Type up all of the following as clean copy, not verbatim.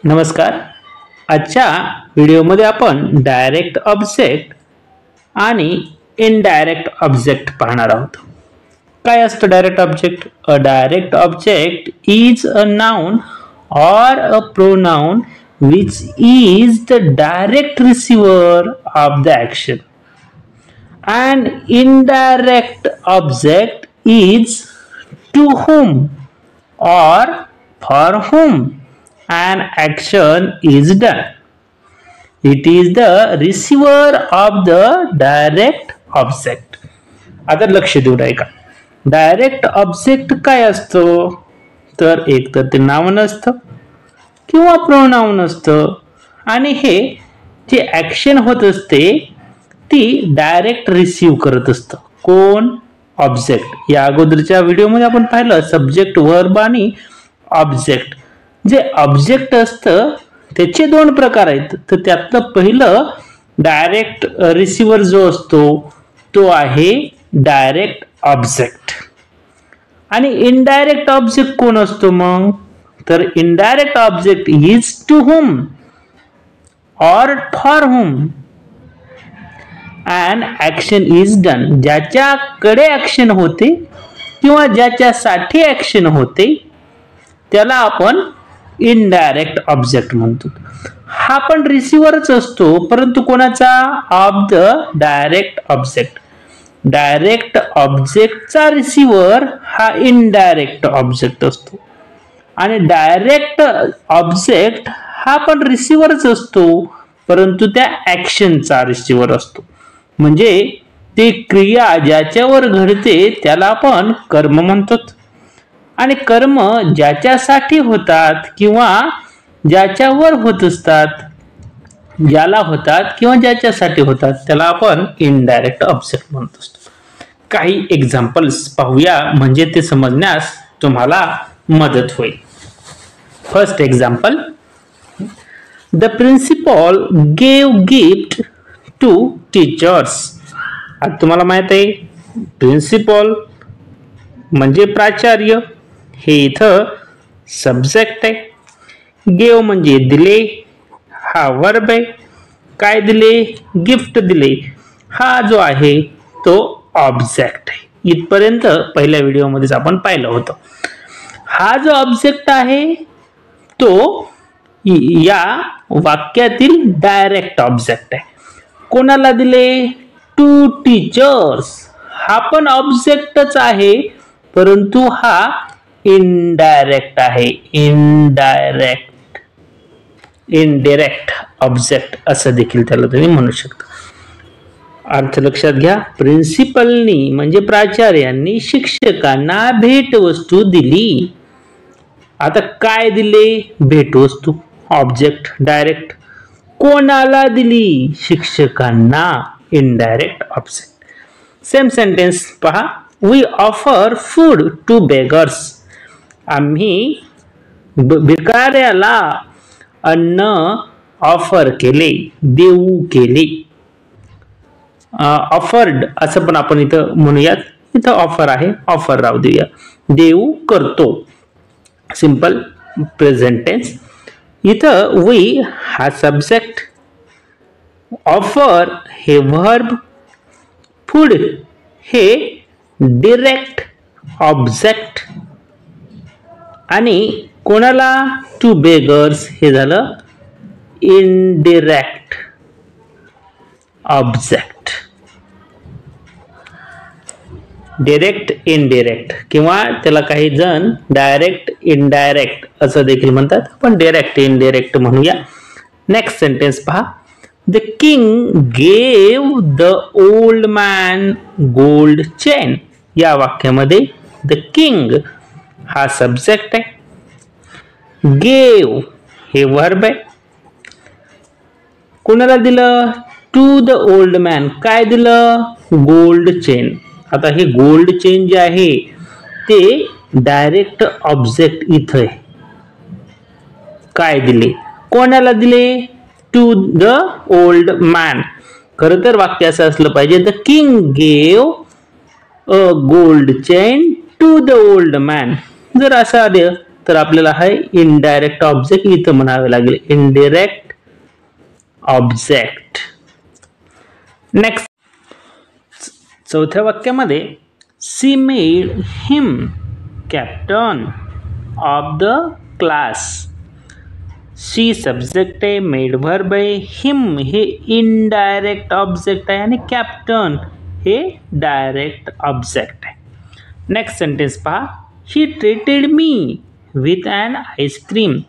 नमस्कार. आजच्या व्हिडिओमध्ये आपण डायरेक्ट ऑब्जेक्ट आणि इनडायरेक्ट ऑब्जेक्ट पाहणार आहोत. काय असतं direct object? A direct object is a noun or a pronoun which is the direct receiver of the action. An indirect object is to whom or for whom an action is done. It is the receiver of the direct object. आता लक्ष देऊन ऐका. Direct object काय असतो? तर एक तर ते नाउन असतं किंवा प्रोनाउन असतं आणि हे जे ऍक्शन होत असते ती डायरेक्ट रिसीव करत असतं. कोण? ऑब्जेक्ट. या अगोदरच्या व्हिडिओमध्ये आपण पाहिलं सब्जेक्ट, वर्ब आणि ऑब्जेक्ट. जे ऑब्जेक्ट असतं त्याचे दोन प्रकार आहेत. तर त्यातलं पहिलं डायरेक्ट रिसीव्हर जो असतो तो आहे डायरेक्ट ऑब्जेक्ट. आणि इनडायरेक्ट ऑब्जेक्ट कोण असतो मग? तर indirect object is to whom or for whom and action is done. ज्याच्याकडे ऍक्शन होते किंवा ज्याच्यासाठी ऍक्शन होते त्याला आपण इनडायरेक्ट ऑब्जेक्ट म्हणतो. हा पण रिसिव्हरच असतो, परंतु कोणाचा? Of the direct object. Direct ऑब्जेक्टचा रिसिव्हर हा इनडायरेक्ट ऑब्जेक्ट असतो आणि डायरेक्ट ऑब्जेक्ट हा पण रिसिव्हरच असतो, परंतु त्या ऍक्शनचा रिसिव्हर असतो. म्हणजे ती क्रिया ज्याच्यावर घडते त्याला आपण कर्म म्हणतो आणि कर्म ज्याच्यासाठी होतात किंवा ज्याच्यावर होत असतात, ज्याला होतात किंवा ज्याच्यासाठी होतात त्याला आपण इनडायरेक्ट ऑब्जेक्ट म्हणत असतो. काही एक्झाम्पल्स पाहूया म्हणजे ते समजण्यास तुम्हाला मदत होईल. First example, the principal gave gift to teachers. आता तुम्हाला माहित आहे प्रिन्सिपल म्हणजे प्राचार्य, हे इथं सब्जेक्ट आहे. गेव म्हणजे दिले, हा वर्ब आहे. काय दिले? गिफ्ट दिले. हा जो आहे तो ऑब्जेक्ट आहे. इथपर्यंत पहिल्या व्हिडिओमध्येच आपण पाहिलं होतं. हा जो ऑब्जेक्ट आहे तो या वाक्यातील डायरेक्ट ऑब्जेक्ट आहे. कोणाला दिले? To teachers. हा पण ऑब्जेक्टच आहे, परंतु हा इनडायरेक्ट आहे. इनडायरेक्ट ऑब्जेक्ट असं देखील त्याला तुम्ही म्हणू शकता. अर्थ लक्षात घ्या. प्रिन्सिपलनी म्हणजे प्राचार्यांनी शिक्षकांना भेटवस्तू दिली. आता काय दिले? भेटवस्तू. Object direct. कोणाला दिली? शिक्षकांना. Indirect object. सेम सेंटेन्स पहा. We offer food to beggars. आम्ही भिकाऱ्याला अन्न ऑफर केले, देऊ केले. ऑफर्ड असं पण आपण इथं म्हणूयात. इथं ऑफर आहे, ऑफर राहू देऊया. देऊ करतो. Simple present tense. इथं वी हा सब्जेक्ट, ऑफर हे वर्ब, फूड हे डायरेक्ट ऑब्जेक्ट आणि कोणाला? टू बेगर्स हे झालं इनडायरेक्ट ऑब्जेक्ट. डायरेक्ट इनडायरेक्ट किंवा त्याला काही जण डायरेक्ट इनडायरेक्ट असं देखील म्हणतात. आपण डायरेक्ट इनडायरेक्ट म्हणूया. नेक्स्ट सेंटेन्स पहा. The king gave the old man gold chain. या वाक्यामध्ये द किंग हा सब्जेक्ट आहे, गेव हे वर्ब आहे. कोणाला दिलं? To the old man. काय दिलं? Gold chain. आता हे गोल्ड चेन जे आहे ते डायरेक्ट ऑब्जेक्ट इथं आहे. काय दिले? कोणाला दिले? To the old man. खरं तर वाक्य असं असलं पाहिजे, the king gave a gold chain to the old man. जर असं आलं तर आपल्याला हा इनडायरेक्ट ऑब्जेक्ट इथं म्हणावे लागेल, इनडायरेक्ट ऑब्जेक्ट. नेक्स्ट, चौथ्या वाक्यामध्ये she made him captain of the class. She subject आहे, मेड वर्ब आहे, हिम हे इनडायरेक्ट ऑब्जेक्ट आहे आणि कॅप्टन हे डायरेक्ट ऑब्जेक्ट आहे. नेक्स्ट सेंटेन्स पहा, he treated me with an ice cream.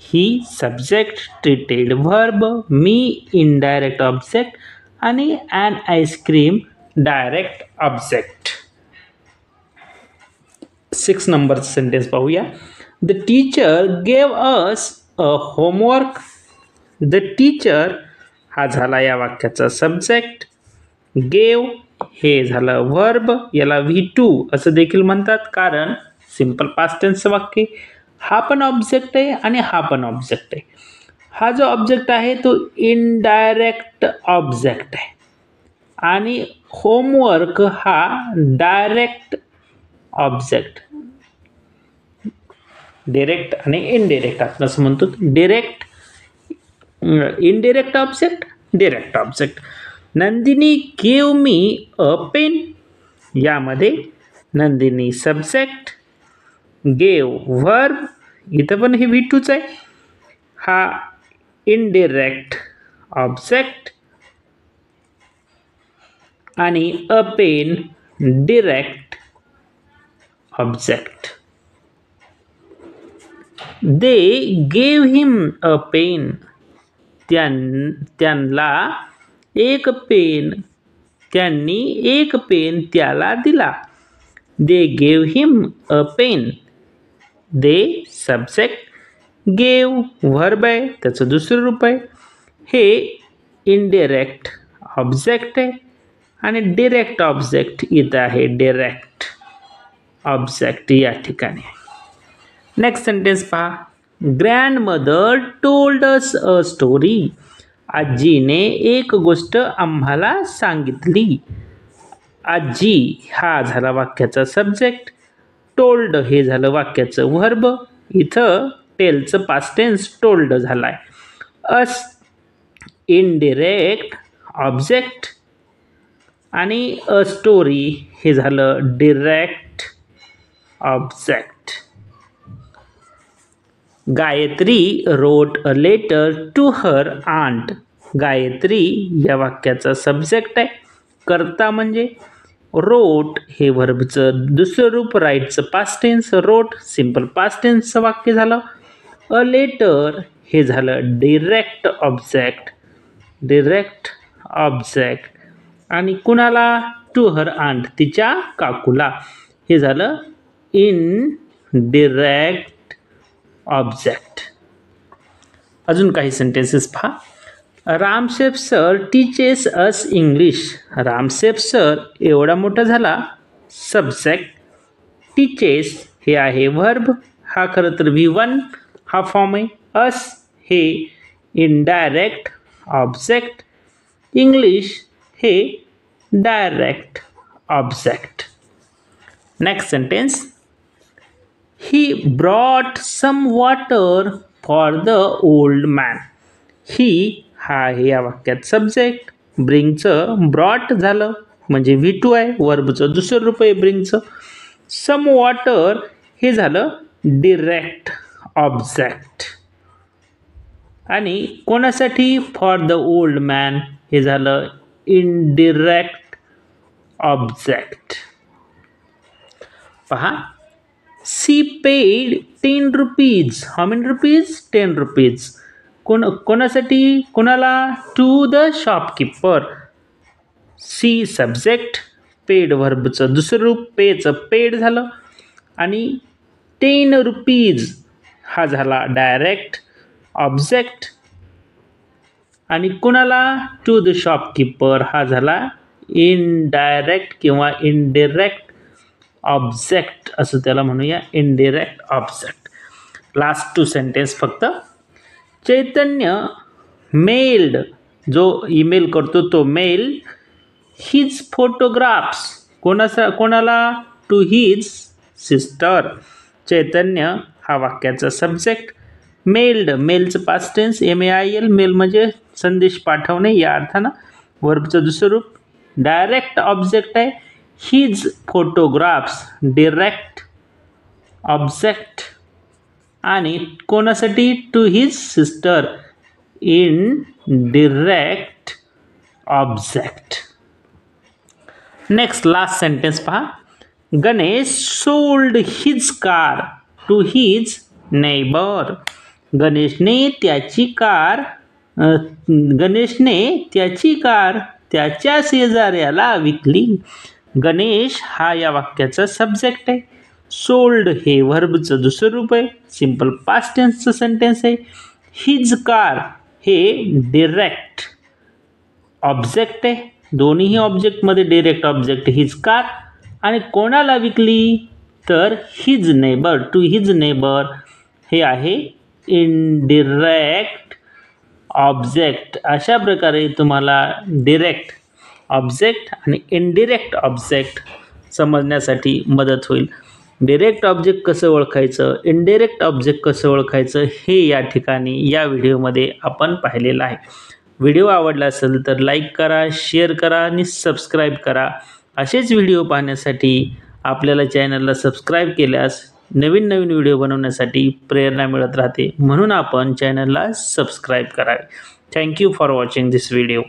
He subject, treated verb, me indirect object आणि an ice cream direct object. 6 number sentence पाहूया. The teacher gave us a homework. The teacher हा झाला या वाक्याचा subject, gave हे झालं verb, याला V2 असं देखील म्हणतात कारण सिंपल पास्ट टेन्स वाक्य. हा पण ऑब्जेक्ट आहे आणि हा पण ऑब्जेक्ट आहे. हा जो ऑब्जेक्ट आहे तो इनडायरेक्ट ऑब्जेक्ट आहे आणि होमवर्क हा डायरेक्ट ऑब्जेक्ट. डायरेक्ट आणि इनडायरेक्ट आपण असं म्हणतो. Direct, indirect object, direct object. Nandini gave me a pen. यामध्ये नंदिनी सब्जेक्ट, गेव वर्ब, इथं पण हे V2च आहे. हा इनडायरेक्ट ऑब्जेक्ट आणि a pen direct object. They gave him a pen. त्यांना एक पेन, त्यांनी एक पेन त्याला दिला. They gave him a pen. They subject, gave verb आहे, त्याचं दुसरं रूप आहे. हे इनडायरेक्ट ऑब्जेक्ट आहे आणि डायरेक्ट ऑब्जेक्ट इथं आहे, डायरेक्ट ऑब्जेक्ट या ठिकाणी. नेक्स्ट सेंटेन्स पहा, grandmother told us a story. आजीने एक गोष्ट आम्हाला सांगितली. आजी हा झाला वाक्याचा सब्जेक्ट, टोल्ड हे झालं वाक्याचं वर्ब, इथं टेलचं पास्ट टेन्स टोल्ड झालाय. अस इनडायरेक्ट ऑब्जेक्ट आणि अ स्टोरी हे झालं direct object. Gayatri wrote a letter to her aunt. Gayatri या वाक्याचा सब्जेक्ट आहे, कर्ता म्हणजे, रोट हे वर्बचं दुसरं रूप, राईटचं पास्ट टेन्स, रोट सिंपल पास्ट टेन्सचं वाक्य झालं. अ लेटर हे झालं डायरेक्ट ऑब्जेक्ट, डायरेक्ट ऑब्जेक्ट आणि कुणाला, टू हर आंट तिच्या काकूला, हे झालं इनडायरेक्ट ऑब्जेक्ट. अजून काही सेंटेन्सेस पहा. रामसेफ सर टीचेस अस इंग्लिश. रामसेफ सर एवढा मोठा झाला सब्जेक्ट, टीचेस हे आहे वर्ब, हा खरं तर V1 हा फॉर्म आहे. अस हे इनडायरेक्ट ऑब्जेक्ट, इंग्लिश हे direct object. Next sentence, he brought some water for the old man. He हा आहे या वाक्यात सब्जेक्ट, ब्रिंगचं ब्रॉट झालं म्हणजे V2 आहे, वर्बचं दुसरं रूप आहे ब्रिंगचं. सम वॉटर हे झालं डायरेक्ट ऑब्जेक्ट आणि कोणासाठी, फॉर द ओल्ड मॅन हे झालं इनडायरेक्ट ऑब्जेक्ट. पहा, she paid 10 rupees. How many rupees? 10 rupees. कोणासाठी, कोणाला, to the shopkeeper. She subject, paid वर्बचं दुसरं रूप, पेचं पेड झालं आणि 10 रुपीज हा झाला डायरेक्ट ऑब्जेक्ट आणि कुणाला, टू द शॉपकीपर हा झाला इनडायरेक्ट किंवा इनडायरेक्ट ऑब्जेक्ट असं त्याला म्हणूया, इनडायरेक्ट ऑब्जेक्ट. लास्ट 2 सेंटेन्स फक्त. चैतन्य मेल्ड, जो ईमेल करतो तो मेल, हिज फोटोग्राफ्स कोणाला, टू हिज सिस्टर. चैतन्य हा वाक्याचा सब्जेक्ट. मेल्ड, मेलचं पास्ट टेन्स MEIL, मेल म्हणजे संदेश पाठवणे या अर्थानं. वर्बचं दुसरं रूप. डायरेक्ट ऑब्जेक्ट आहे. His photographs, direct object. आणि कोणासाठी? To his sister, indirect object. Next last sentence पहा. Ganesh sold his car to his neighbour. गणेशने त्याची कार त्याच्या शेजाऱ्याला विकली. गणेश हा या वाक्याचा सब्जेक्ट आहे. सोल्ड हे वर्बचं दुसरं रूप आहे. सिंपल पास्ट टेन्सचं सेंटेन्स आहे. हिज कार हे डायरेक्ट ऑब्जेक्ट आहे. दोन्हीही ऑब्जेक्टमध्ये डायरेक्ट ऑब्जेक्ट हिज कार. आणि कोणाला विकली? तर his neighbour, to his neighbour हे आहे इनडायरेक्ट ऑब्जेक्ट. अशा प्रकारे तुम्हाला डायरेक्ट ऑब्जेक्ट आणि इनडायरेक्ट ऑब्जेक्ट समजण्यासाठी मदत होईल. डायरेक्ट ऑब्जेक्ट कसं ओळखायचं, इनडायरेक्ट ऑब्जेक्ट कसं ओळखायचं हे या ठिकाणी या व्हिडिओमध्ये आपण पाहिलेलं आहे. व्हिडिओ आवडला असेल तर लाईक करा, शेअर करा आणि सबस्क्राईब करा. असेच व्हिडिओ पाहण्यासाठी आपल्याला चॅनलला सबस्क्राईब केल्यास नवीन नवीन व्हिडिओ बनवण्यासाठी प्रेरणा मिळत राहते. म्हणून आपण चॅनलला सबस्क्राईब करावे. Thank you for watching this video.